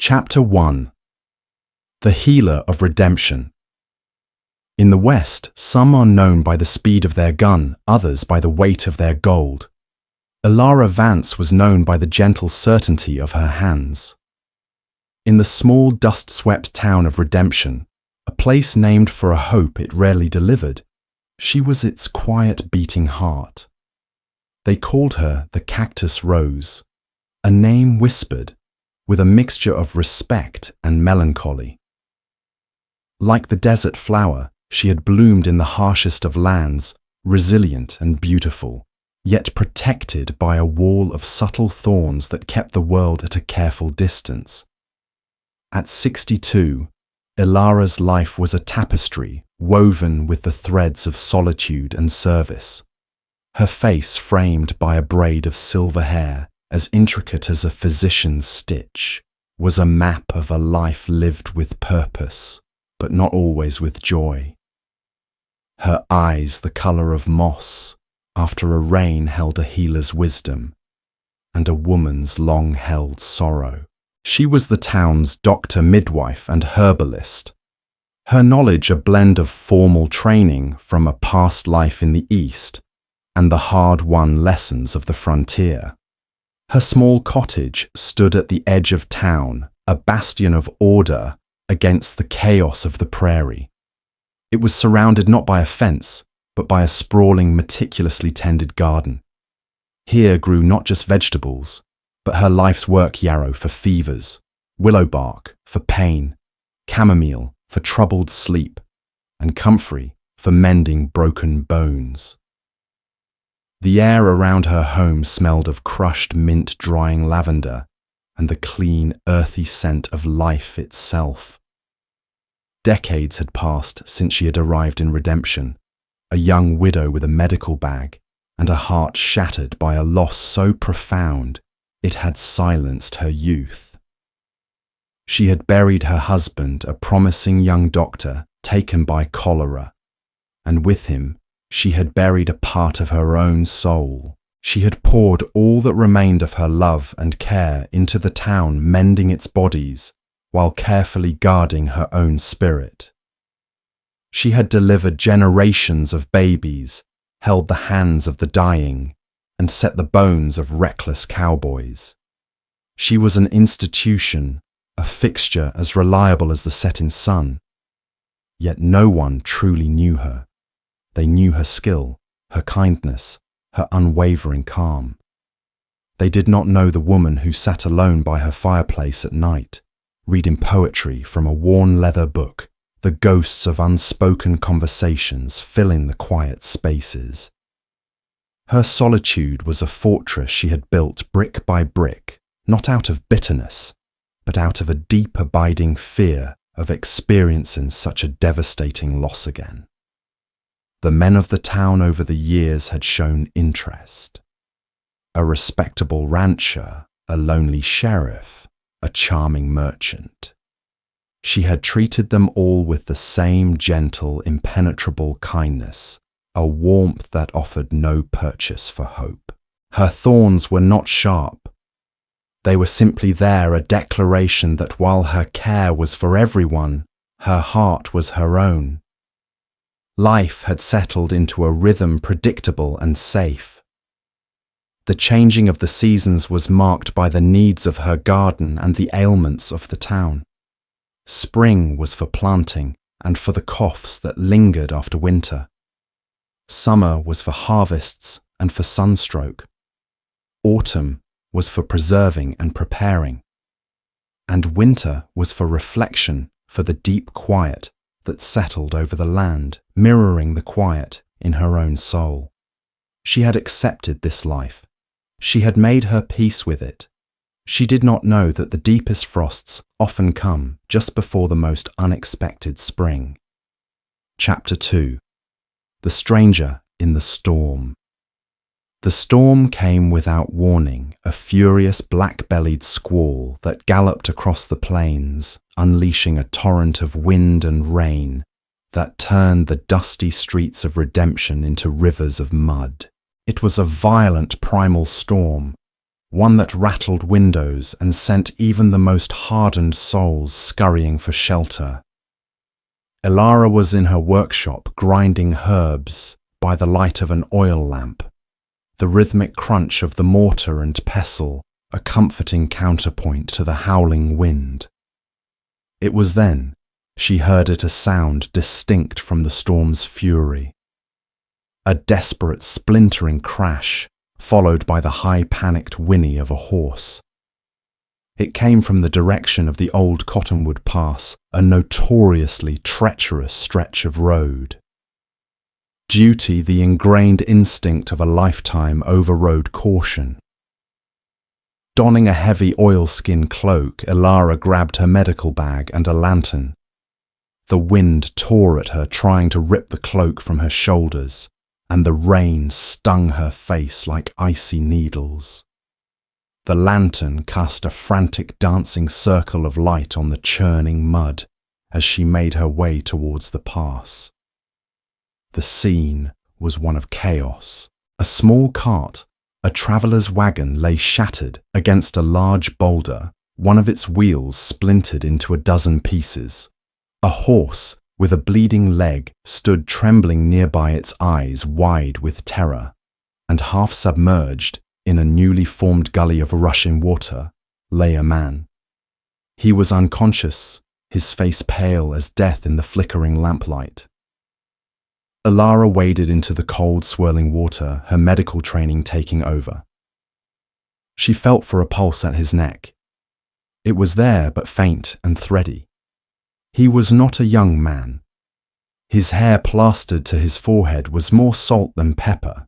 Chapter 1. The Healer of Redemption. In the West, some are known by the speed of their gun, others by the weight of their gold. Elara Vance was known by the gentle certainty of her hands. In the small, dust-swept town of Redemption, a place named for a hope it rarely delivered, she was its quiet beating heart. They called her the Cactus Rose, a name whispered, with a mixture of respect and melancholy. Like the desert flower, she had bloomed in the harshest of lands, resilient and beautiful, yet protected by a wall of subtle thorns that kept the world at a careful distance. At 62, Elara's life was a tapestry woven with the threads of solitude and service. Her face framed by a braid of silver hair, as intricate as a physician's stitch, was a map of a life lived with purpose, but not always with joy. Her eyes, the colour of moss, after a rain held a healer's wisdom, and a woman's long-held sorrow. She was the town's doctor, midwife, and herbalist. Her knowledge a blend of formal training from a past life in the East and the hard-won lessons of the frontier. Her small cottage stood at the edge of town, a bastion of order against the chaos of the prairie. It was surrounded not by a fence, but by a sprawling, meticulously tended garden. Here grew not just vegetables, but her life's work yarrow for fevers, willow bark for pain, chamomile for troubled sleep, and comfrey for mending broken bones. The air around her home smelled of crushed mint drying lavender and the clean, earthy scent of life itself. Decades had passed since she had arrived in Redemption, a young widow with a medical bag and a heart shattered by a loss so profound it had silenced her youth. She had buried her husband, a promising young doctor taken by cholera, and with him she had buried a part of her own soul. She had poured all that remained of her love and care into the town, mending its bodies while carefully guarding her own spirit. She had delivered generations of babies, held the hands of the dying, and set the bones of reckless cowboys. She was an institution, a fixture as reliable as the setting sun. Yet no one truly knew her. They knew her skill, her kindness, her unwavering calm. They did not know the woman who sat alone by her fireplace at night, reading poetry from a worn leather book, the ghosts of unspoken conversations filling the quiet spaces. Her solitude was a fortress she had built brick by brick, not out of bitterness, but out of a deep abiding fear of experiencing such a devastating loss again. The men of the town over the years had shown interest. A respectable rancher, a lonely sheriff, a charming merchant. She had treated them all with the same gentle, impenetrable kindness, a warmth that offered no purchase for hope. Her thorns were not sharp. They were simply there, a declaration that while her care was for everyone, her heart was her own. Life had settled into a rhythm predictable and safe. The changing of the seasons was marked by the needs of her garden and the ailments of the town. Spring was for planting and for the coughs that lingered after winter. Summer was for harvests and for sunstroke. Autumn was for preserving and preparing. And winter was for reflection, for the deep quiet that settled over the land, mirroring the quiet in her own soul. She had accepted this life. She had made her peace with it. She did not know that the deepest frosts often come just before the most unexpected spring. Chapter 2. The Stranger in the Storm. The storm came without warning, a furious black-bellied squall that galloped across the plains, unleashing a torrent of wind and rain that turned the dusty streets of Redemption into rivers of mud. It was a violent primal storm, one that rattled windows and sent even the most hardened souls scurrying for shelter. Elara was in her workshop grinding herbs by the light of an oil lamp, the rhythmic crunch of the mortar and pestle a comforting counterpoint to the howling wind. It was then she heard it, a sound distinct from the storm's fury. A desperate splintering crash, followed by the high panicked whinny of a horse. It came from the direction of the old Cottonwood Pass, a notoriously treacherous stretch of road. Duty, the ingrained instinct of a lifetime, overrode caution. Donning a heavy oilskin cloak, Elara grabbed her medical bag and a lantern. The wind tore at her, trying to rip the cloak from her shoulders, and the rain stung her face like icy needles. The lantern cast a frantic dancing circle of light on the churning mud as she made her way towards the pass. The scene was one of chaos. A small cart, a traveller's wagon, lay shattered against a large boulder, one of its wheels splintered into a dozen pieces. A horse with a bleeding leg stood trembling nearby, its eyes wide with terror, and half submerged in a newly formed gully of rushing water lay a man. He was unconscious, his face pale as death in the flickering lamplight. Elara waded into the cold, swirling water, her medical training taking over. She felt for a pulse at his neck. It was there, but faint and thready. He was not a young man. His hair plastered to his forehead was more salt than pepper.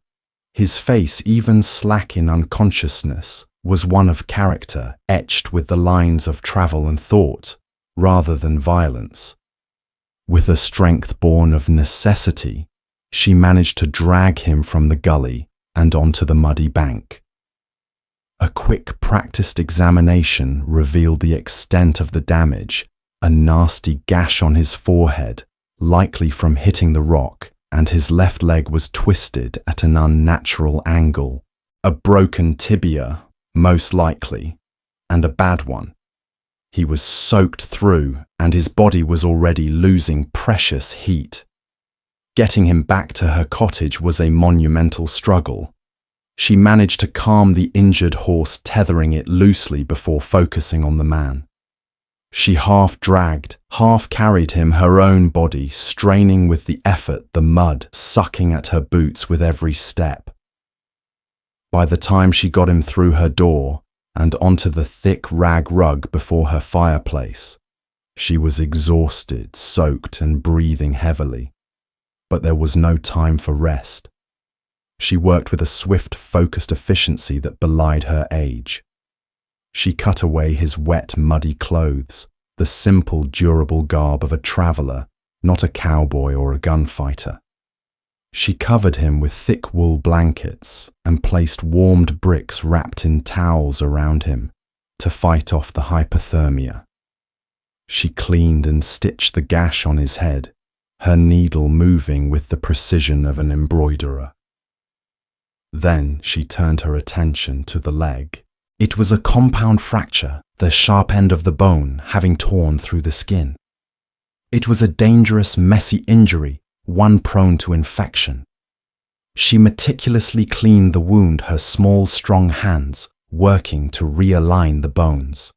His face, even slack in unconsciousness, was one of character, etched with the lines of travel and thought, rather than violence. With a strength born of necessity, she managed to drag him from the gully and onto the muddy bank. A quick, practiced examination revealed the extent of the damage, a nasty gash on his forehead, likely from hitting the rock, and his left leg was twisted at an unnatural angle. A broken tibia, most likely, and a bad one. He was soaked through, and his body was already losing precious heat. Getting him back to her cottage was a monumental struggle. She managed to calm the injured horse, tethering it loosely before focusing on the man. She half dragged, half carried him, her own body straining with the effort, the mud sucking at her boots with every step. By the time she got him through her door and onto the thick rag rug before her fireplace, she was exhausted, soaked, and breathing heavily. But there was no time for rest. She worked with a swift, focused efficiency that belied her age. She cut away his wet, muddy clothes, the simple, durable garb of a traveller, not a cowboy or a gunfighter. She covered him with thick wool blankets and placed warmed bricks wrapped in towels around him to fight off the hypothermia. She cleaned and stitched the gash on his head, her needle moving with the precision of an embroiderer. Then she turned her attention to the leg. It was a compound fracture, the sharp end of the bone having torn through the skin. It was a dangerous, messy injury, one prone to infection. She meticulously cleaned the wound, her small, strong hands working to realign the bones.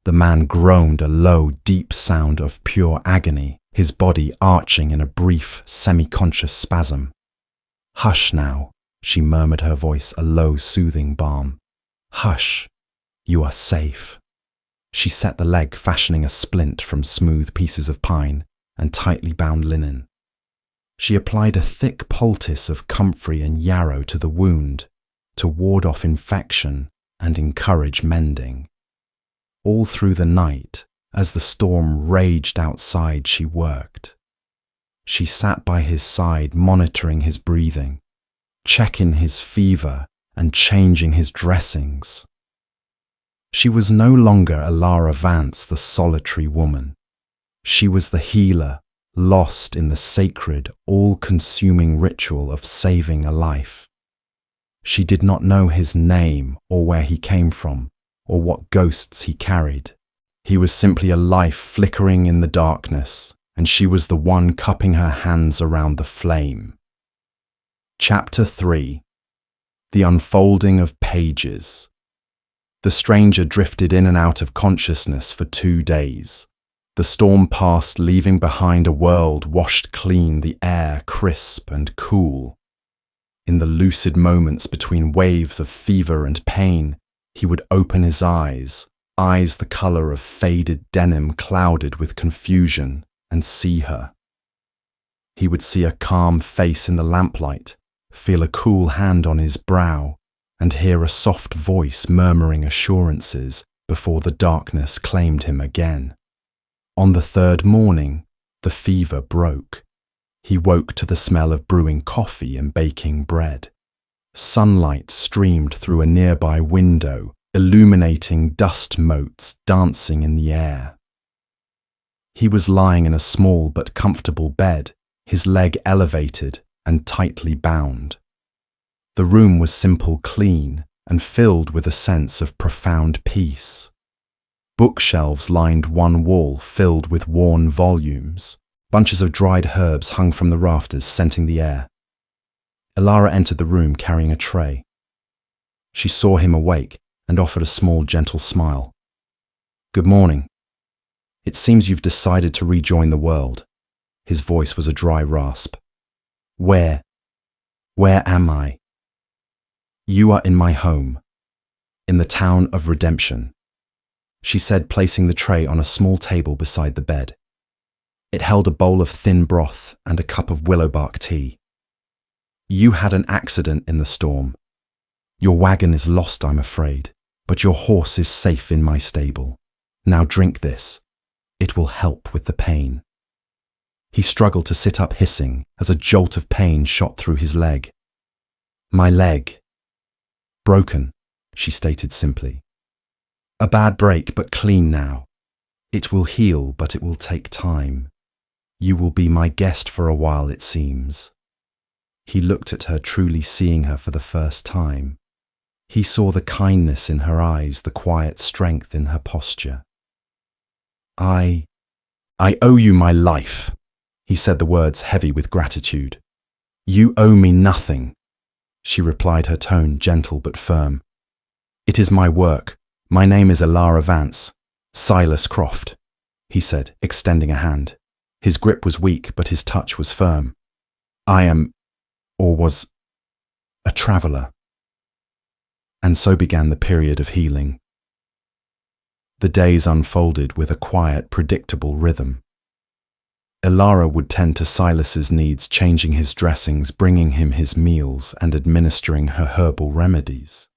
The man groaned a low, deep sound of pure agony, his body arching in a brief, semi-conscious spasm. "Hush now," she murmured, her voice a low, soothing balm. "Hush, you are safe." She set the leg, fashioning a splint from smooth pieces of pine and tightly bound linen. She applied a thick poultice of comfrey and yarrow to the wound to ward off infection and encourage mending. All through the night, as the storm raged outside, she worked. She sat by his side, monitoring his breathing, checking his fever and changing his dressings. She was no longer Elara Vance, the solitary woman. She was the healer, lost in the sacred, all-consuming ritual of saving a life. She did not know his name or where he came from or what ghosts he carried. He was simply a life flickering in the darkness, and she was the one cupping her hands around the flame. Chapter 3. The Unfolding of Pages. The stranger drifted in and out of consciousness for 2 days. The storm passed, leaving behind a world washed clean, the air crisp and cool. In the lucid moments between waves of fever and pain, he would open his eyes the color of faded denim clouded with confusion, and see her. He would see a calm face in the lamplight, feel a cool hand on his brow, and hear a soft voice murmuring assurances before the darkness claimed him again. On the 3rd morning, the fever broke. He woke to the smell of brewing coffee and baking bread. Sunlight streamed through a nearby window, illuminating dust motes dancing in the air. He was lying in a small but comfortable bed, his leg elevated and tightly bound. The room was simple, clean, and filled with a sense of profound peace. Bookshelves lined one wall filled with worn volumes. Bunches of dried herbs hung from the rafters, scenting the air. Elara entered the room carrying a tray. She saw him awake and offered a small, gentle smile. "Good morning. It seems you've decided to rejoin the world." His voice was a dry rasp. Where am I?" "You are in my home, in the town of Redemption," she said, placing the tray on a small table beside the bed. It held a bowl of thin broth and a cup of willowbark tea. "You had an accident in the storm. Your wagon is lost, I'm afraid, but your horse is safe in my stable. Now drink this. It will help with the pain." He struggled to sit up, hissing, as a jolt of pain shot through his leg. "My leg. Broken," she stated simply. "A bad break, but clean now. It will heal, but it will take time. You will be my guest for a while, it seems." He looked at her, truly seeing her for the first time. He saw the kindness in her eyes, the quiet strength in her posture. I owe you my life," he said, the words heavy with gratitude. "You owe me nothing," she replied, her tone gentle but firm. "It is my work. My name is Elara Vance, Silas Croft," he said, extending a hand. His grip was weak, but his touch was firm. "I am, or was, a traveller." And so began the period of healing. The days unfolded with a quiet, predictable rhythm. Elara would tend to Silas's needs, changing his dressings, bringing him his meals, and administering her herbal remedies.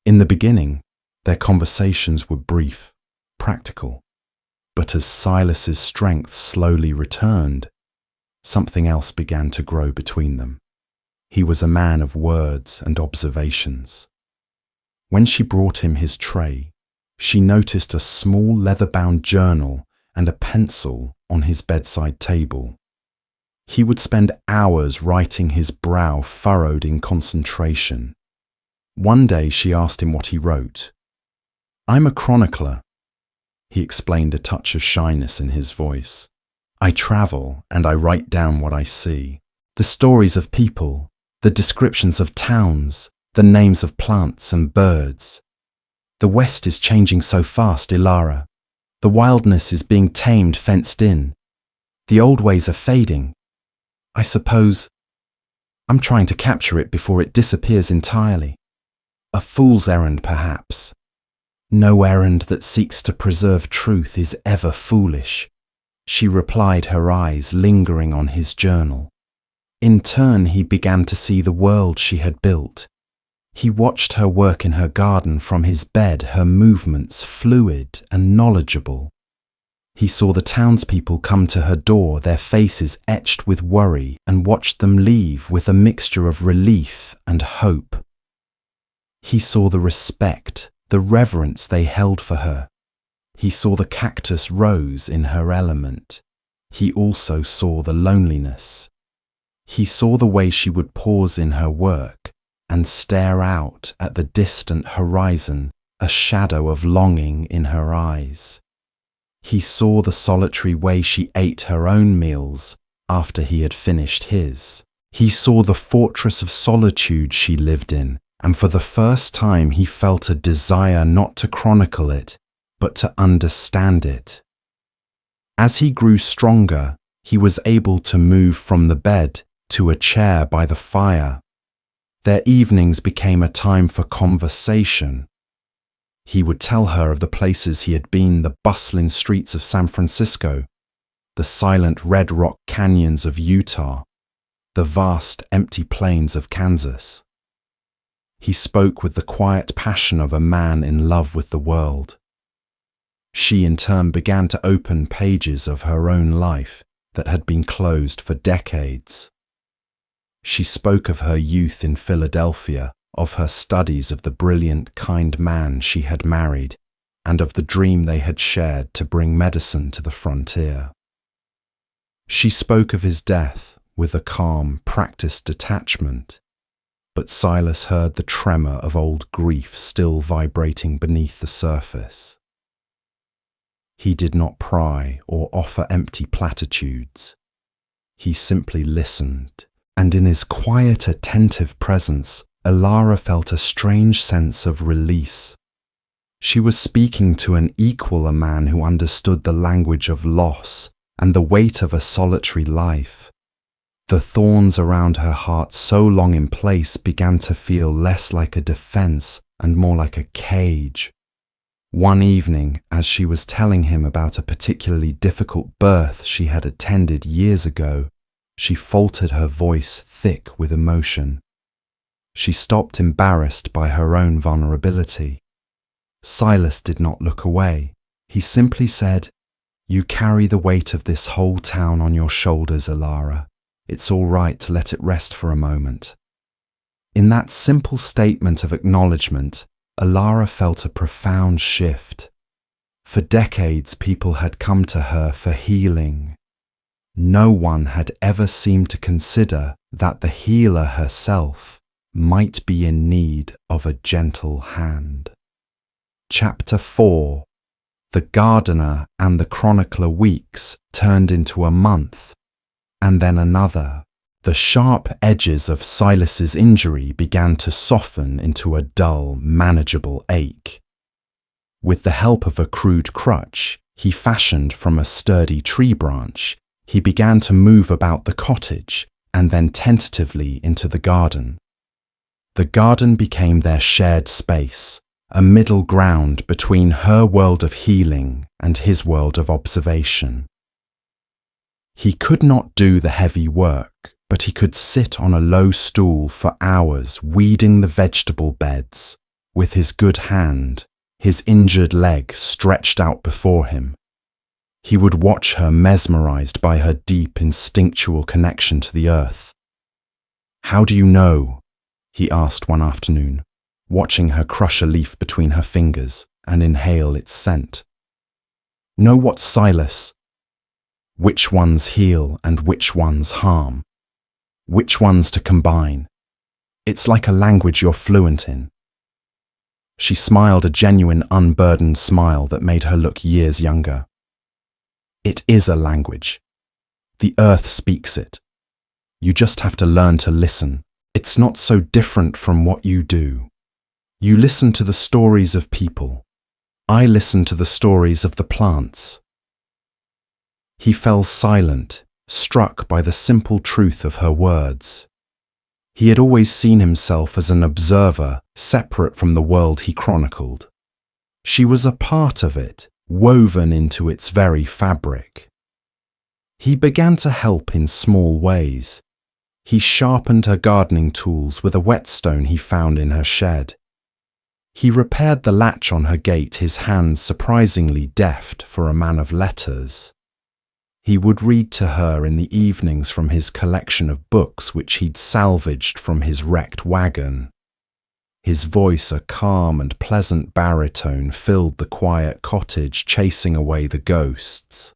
In the beginning, their conversations were brief, practical, but as Silas's strength slowly returned, something else began to grow between them. He was a man of words and observations. When she brought him his tray, she noticed a small leather-bound journal and a pencil on his bedside table. He would spend hours writing, his brow furrowed in concentration. One day she asked him what he wrote. "I'm a chronicler," he explained, a touch of shyness in his voice. "I travel and I write down what I see. The stories of people, the descriptions of towns, the names of plants and birds. The West is changing so fast, Elara. The wildness is being tamed, fenced in. The old ways are fading. I suppose I'm trying to capture it before it disappears entirely. A fool's errand, perhaps. No errand that seeks to preserve truth is ever foolish," she replied, her eyes lingering on his journal. In turn, he began to see the world she had built. He watched her work in her garden from his bed, her movements fluid and knowledgeable. He saw the townspeople come to her door, their faces etched with worry, and watched them leave with a mixture of relief and hope. He saw the respect, the reverence they held for her. He saw the cactus rose in her element. He also saw the loneliness. He saw the way she would pause in her work, and stare out at the distant horizon, a shadow of longing in her eyes. He saw the solitary way she ate her own meals after he had finished his. He saw the fortress of solitude she lived in, and for the first time he felt a desire not to chronicle it, but to understand it. As he grew stronger, he was able to move from the bed to a chair by the fire. Their evenings became a time for conversation. He would tell her of the places he had been, the bustling streets of San Francisco, the silent red rock canyons of Utah, the vast empty plains of Kansas. He spoke with the quiet passion of a man in love with the world. She in turn began to open pages of her own life that had been closed for decades. She spoke of her youth in Philadelphia, of her studies of the brilliant, kind man she had married, and of the dream they had shared to bring medicine to the frontier. She spoke of his death with a calm, practiced detachment, but Silas heard the tremor of old grief still vibrating beneath the surface. He did not pry or offer empty platitudes. He simply listened, and in his quiet, attentive presence, Elara felt a strange sense of release. She was speaking to an equal, a man who understood the language of loss and the weight of a solitary life. The thorns around her heart, so long in place, began to feel less like a defense and more like a cage. One evening, as she was telling him about a particularly difficult birth she had attended years ago, she faltered, her voice thick with emotion. She stopped, embarrassed by her own vulnerability. Silas did not look away. He simply said, "You carry the weight of this whole town on your shoulders, Elara. It's all right to let it rest for a moment." In that simple statement of acknowledgement, Elara felt a profound shift. For decades, people had come to her for healing. No one had ever seemed to consider that the healer herself might be in need of a gentle hand. Chapter 4. The gardener and the chronicler weeks turned into a month, and then another. The sharp edges of Silas's injury began to soften into a dull, manageable ache. With the help of a crude crutch he fashioned from a sturdy tree branch, he began to move about the cottage and then tentatively into the garden. The garden became their shared space, a middle ground between her world of healing and his world of observation. He could not do the heavy work, but he could sit on a low stool for hours weeding the vegetable beds, with his good hand, his injured leg stretched out before him. He would watch her, mesmerized by her deep instinctual connection to the earth. "How do you know?" he asked one afternoon, watching her crush a leaf between her fingers and inhale its scent. "Know what, Silas? Which ones heal and which ones harm? Which ones to combine? It's like a language you're fluent in." She smiled, a genuine, unburdened smile that made her look years younger. "It is a language. The earth speaks it. You just have to learn to listen. It's not so different from what you do. You listen to the stories of people. I listen to the stories of the plants." He fell silent, struck by the simple truth of her words. He had always seen himself as an observer, separate from the world he chronicled. She was a part of it, woven into its very fabric. He began to help in small ways. He sharpened her gardening tools with a whetstone he found in her shed. He repaired the latch on her gate, his hands surprisingly deft for a man of letters. He would read to her in the evenings from his collection of books which he'd salvaged from his wrecked wagon. His voice, a calm and pleasant baritone, filled the quiet cottage, chasing away the ghosts.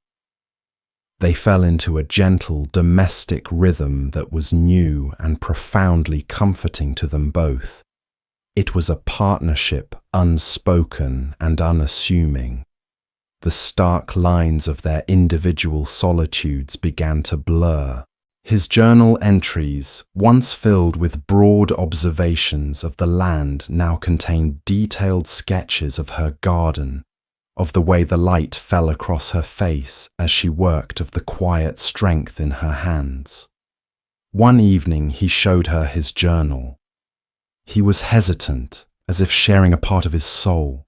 They fell into a gentle domestic rhythm that was new and profoundly comforting to them both. It was a partnership unspoken and unassuming. The stark lines of their individual solitudes began to blur. His journal entries, once filled with broad observations of the land, now contained detailed sketches of her garden, of the way the light fell across her face as she worked, of the quiet strength in her hands. One evening he showed her his journal. He was hesitant, as if sharing a part of his soul.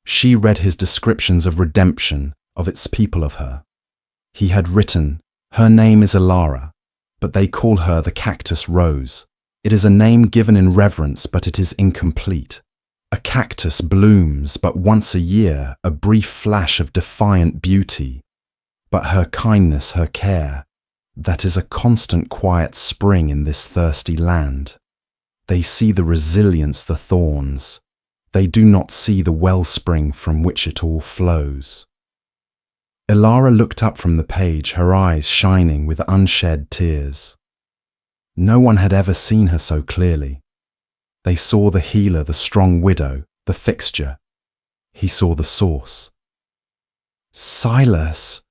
She read his descriptions of redemption, of its people of her. He had written, "Her name is Elara, but they call her the cactus rose. It is a name given in reverence, but it is incomplete. A cactus blooms but once a year, a brief flash of defiant beauty. But her kindness, her care, that is a constant quiet spring in this thirsty land. They see the resilience, the thorns. They do not see the wellspring from which it all flows." Elara looked up from the page, her eyes shining with unshed tears. No one had ever seen her so clearly. They saw the healer, the strong widow, the fixture. He saw the source. "Silas,"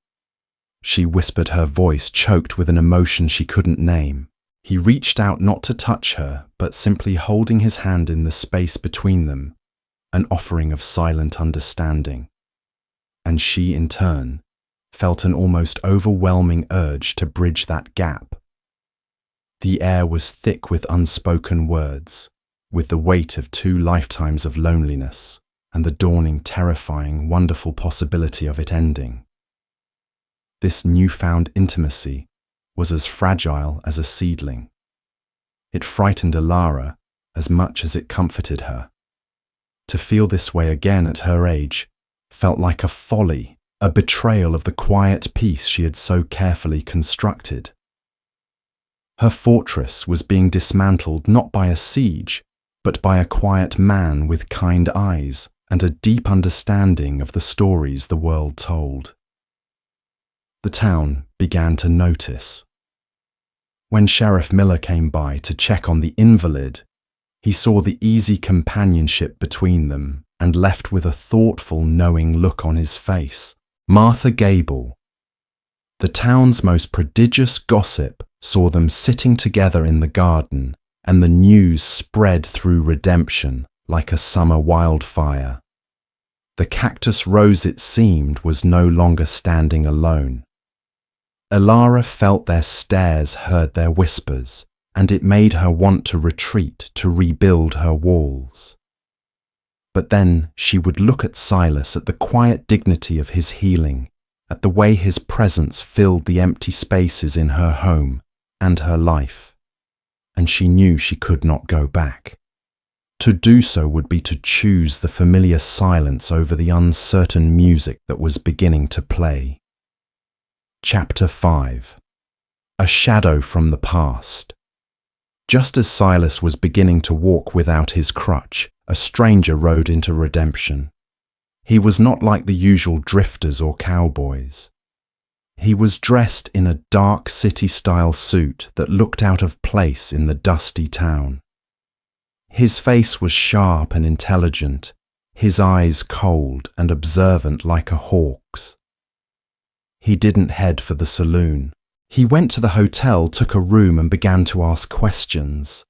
she whispered, her voice choked with an emotion she couldn't name. He reached out, not to touch her, but simply holding his hand in the space between them, an offering of silent understanding. And she, in turn, felt an almost overwhelming urge to bridge that gap. The air was thick with unspoken words, with the weight of 2 lifetimes of loneliness and the dawning, terrifying, wonderful possibility of it ending. This newfound intimacy was as fragile as a seedling. It frightened Elara as much as it comforted her. To feel this way again at her age felt like a folly, a betrayal of the quiet peace she had so carefully constructed. Her fortress was being dismantled not by a siege, but by a quiet man with kind eyes and a deep understanding of the stories the world told. The town began to notice. When Sheriff Miller came by to check on the invalid, he saw the easy companionship between them and left with a thoughtful, knowing look on his face. Martha Gable, the town's most prodigious gossip, saw them sitting together in the garden, and the news spread through Redemption like a summer wildfire. The cactus rose, it seemed, was no longer standing alone. Elara felt their stares, heard their whispers, and it made her want to retreat, to rebuild her walls. But then she would look at Silas, at the quiet dignity of his healing, at the way his presence filled the empty spaces in her home and her life, and she knew she could not go back. To do so would be to choose the familiar silence over the uncertain music that was beginning to play. Chapter 5. A shadow from the past. Just as Silas was beginning to walk without his crutch, a stranger rode into Redemption. He was not like the usual drifters or cowboys. He was dressed in a dark city-style suit that looked out of place in the dusty town. His face was sharp and intelligent, his eyes cold and observant like a hawk's. He didn't head for the saloon. He went to the hotel, took a room, and began to ask questions.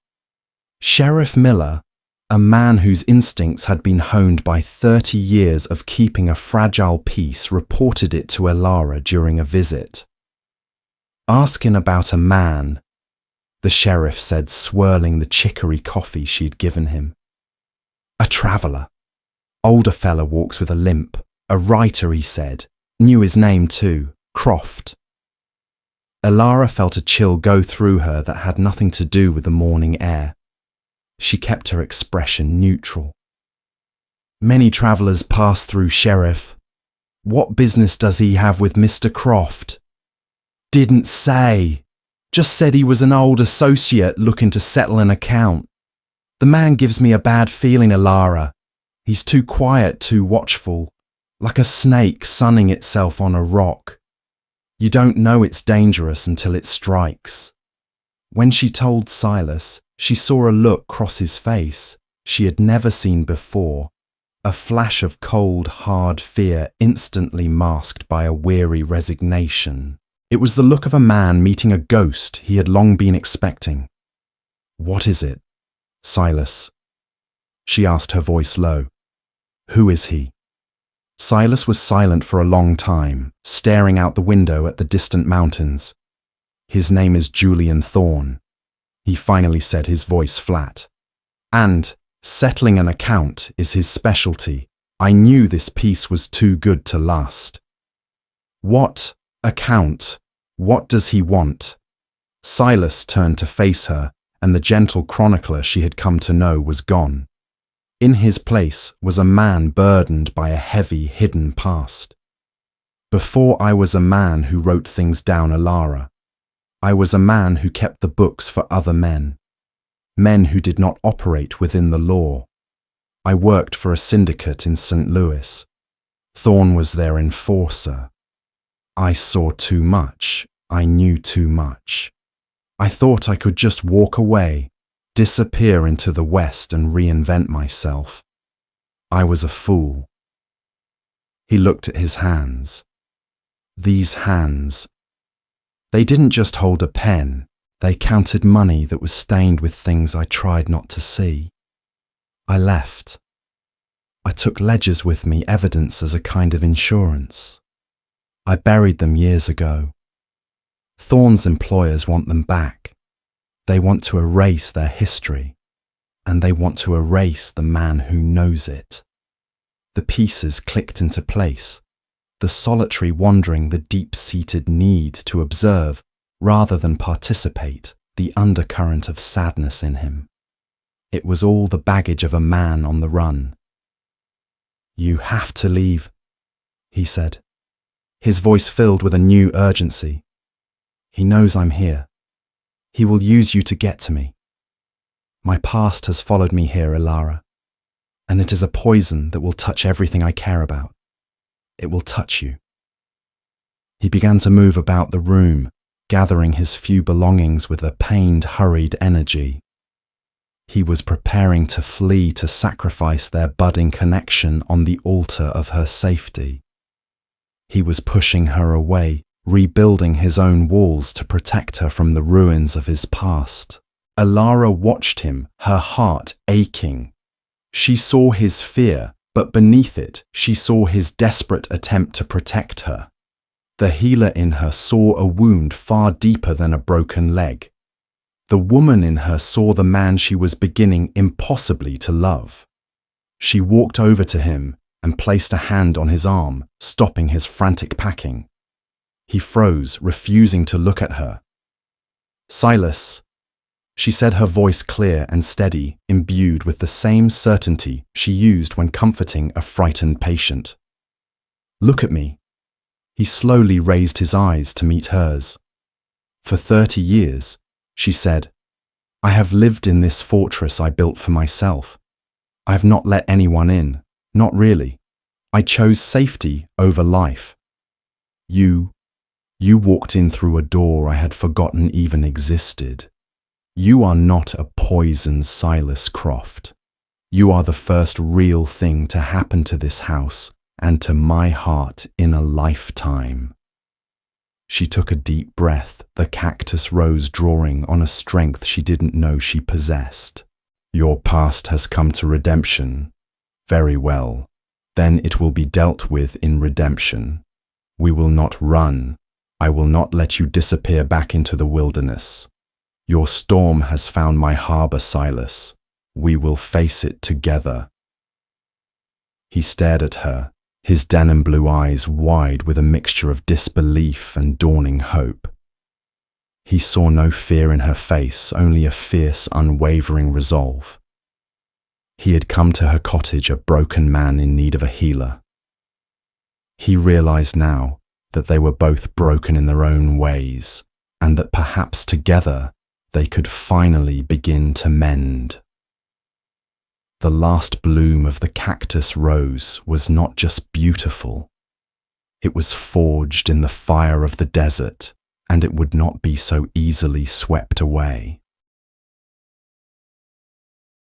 Sheriff Miller, a man whose instincts had been honed by 30 years of keeping a fragile peace, reported it to Elara during a visit. "Asking about a man," the sheriff said, swirling the chicory coffee she'd given him. "A traveller. Older fella, walks with a limp. A writer," he said. "Knew his name too. Croft." Elara felt a chill go through her that had nothing to do with the morning air. She kept her expression neutral. "Many travellers pass through, Sheriff. What business does he have with Mr. Croft?" "Didn't say. Just said he was an old associate looking to settle an account. The man gives me a bad feeling, Elara. He's too quiet, too watchful, like a snake sunning itself on a rock. You don't know it's dangerous until it strikes. When she told Silas, she saw a look cross his face she had never seen before, a flash of cold, hard fear instantly masked by a weary resignation. It was the look of a man meeting a ghost he had long been expecting. "What is it, Silas?" she asked, her voice low. "Who is he?" Silas was silent for a long time, staring out the window at the distant mountains. "His name is Julian Thorne," he finally said, his voice flat. "And settling an account is his specialty. I knew this peace was too good to last." "What account? What does he want?" Silas turned to face her, and the gentle chronicler she had come to know was gone. In his place was a man burdened by a heavy, hidden past. "Before I was a man who wrote things down, Elara. I was a man who kept the books for other men who did not operate within the law. I worked for a syndicate in St. Louis. Thorne was their enforcer. I saw too much. I knew too much. I thought I could just walk away, disappear into the West and reinvent myself. I was a fool." He looked at his hands. These hands. They didn't just hold a pen, they counted money that was stained with things I tried not to see. I left. I took ledgers with me, evidence as a kind of insurance. I buried them years ago. Thorne's employers want them back. They want to erase their history, and they want to erase the man who knows it. The pieces clicked into place, the solitary wandering, the deep-seated need to observe rather than participate, the undercurrent of sadness in him. It was all the baggage of a man on the run. "You have to leave," he said, his voice filled with a new urgency. "He knows I'm here. He will use you to get to me. My past has followed me here, Elara, and it is a poison that will touch everything I care about. It will touch you." He began to move about the room, gathering his few belongings with a pained, hurried energy. He was preparing to flee, to sacrifice their budding connection on the altar of her safety. He was pushing her away, rebuilding his own walls to protect her from the ruins of his past. Elara watched him, her heart aching. She saw his fear, but beneath it, she saw his desperate attempt to protect her. The healer in her saw a wound far deeper than a broken leg. The woman in her saw the man she was beginning impossibly to love. She walked over to him and placed a hand on his arm, stopping his frantic packing. He froze, refusing to look at her. "Silas," she said, her voice clear and steady, imbued with the same certainty she used when comforting a frightened patient. "Look at me." He slowly raised his eyes to meet hers. "For 30 years, she said, I have lived in this fortress I built for myself. I have not let anyone in, not really. I chose safety over life. You walked in through a door I had forgotten even existed. You are not a poisoned Silas Croft. You are the first real thing to happen to this house and to my heart in a lifetime." She took a deep breath, the cactus rose drawing on a strength she didn't know she possessed. "Your past has come to redemption. Very well. Then it will be dealt with in redemption. We will not run. I will not let you disappear back into the wilderness. Your storm has found my harbor, Silas. We will face it together." He stared at her, his denim blue eyes wide with a mixture of disbelief and dawning hope. He saw no fear in her face, only a fierce, unwavering resolve. He had come to her cottage a broken man in need of a healer. He realized now that they were both broken in their own ways, and that perhaps together they could finally begin to mend. The last bloom of the cactus rose was not just beautiful, It was forged in the fire of the desert, and it would not be so easily swept away.